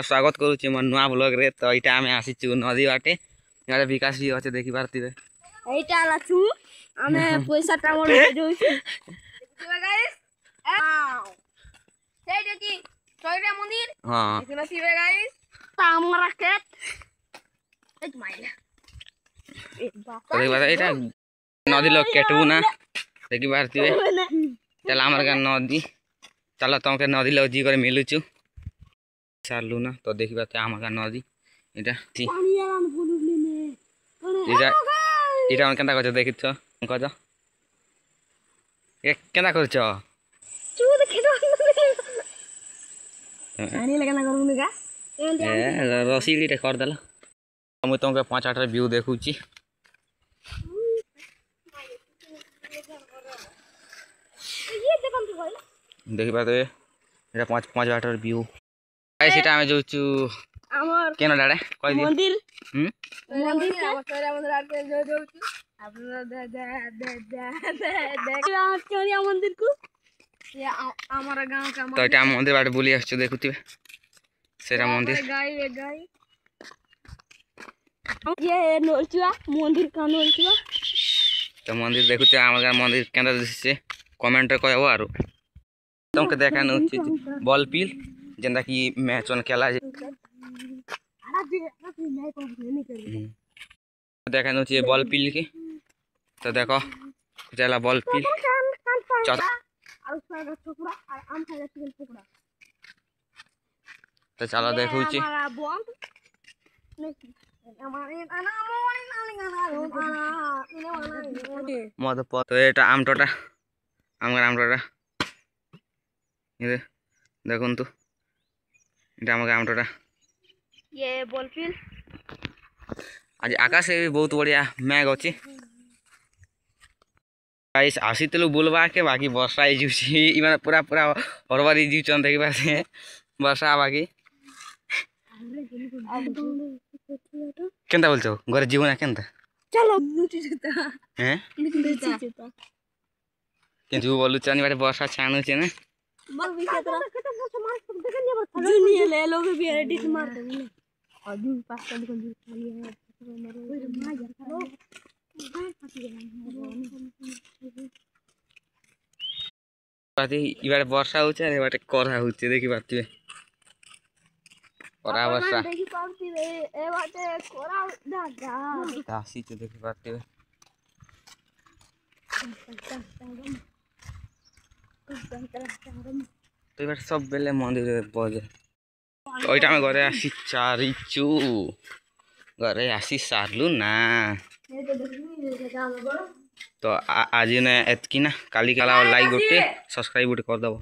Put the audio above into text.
स्वागत करुचे मोर नुआ ब्लॉग रे। तो इटा आमे आसीचु नदी बाटे। यारे विकास भी होचे देखि पारतिबे। एटा लाचु आमे पैसा टामर जोइछु देखिबा गाइस। से देखि सोयरा मंदिर। हां देखिना सिबे गाइस तामरा केट एक माइल देखिबा एटा नदी लोग केटबू ना देखि पारतिबे। चल हमर का नदी चल तमके नदी लोग जी करे मिलुचु सारलु ना। तो देखिबा ते हमर का नदी एटा पानी आराम बुलुली ने इटा केनता करछ देखि छ कज ए केनता करछ तू देखिदो पानी लगना करूनी का ए रसीडीटे कर देला। मु तमके 5-8 व्यू देखुची। ये देखन तू भाई देखिबा ते एटा 5-8 व्यू गाइस। एटा में जोचु हमर केन डाडे कहि दियो मंदिर मंदिर का सोयरा मंदिर आके जोचु आपन दे चोरिया मंदिर को ये हमारा गांव का तो एटा मंदिर बाटे बुली आछू देखुतिबे सेरा मंदिर गाय ये नोलचुआ मंदिर का नोलचुआ। तो मंदिर देखुते हमर मंदिर केंदा दिसे कमेंट रे कहबो आरो तुमके देखानो बॉल पील जेंदा कि मैच वन खेला देखानो छी बॉल पील के। तो देखो चला बॉल पील तो चलो देखू छी मद तो एटा आम टोटा आम टोटा ये देखुन तो एटा आम टोटा ये बॉल पील आज आकाश भी बहुत बढ़िया मैग अछि गाइस। आसीतलु बुलवा के बाकी वर्षा आई जुसी ई माने पूरा पूरा हरबारी जीचन देखबा से वर्षा बाकी केनता बोलछो घर जीवन ना केनता चलो लुटी जता हैं लुटी जता के जू बोलु चनी बाटे वर्षा छानु छे ना मग भी केतरा जूनी ले लोग भी एडिट मार दे अजू पास का दुकान खाली है बाटे ई बाटे वर्षा होचे ए बाटे करा होचे देखि बाटे करा वर्षा देखि पाउती रे ए बाटे करा दादा तासी छ देखि बाटे तो बाटे सब बेले मंदिर बजे तो एटा में घरे आसी चारिचु घरे आसी सारलु ना। तो आज ने एतकी ना काली काला लाइक गोटे सब्सक्राइब गोटे कर दबो।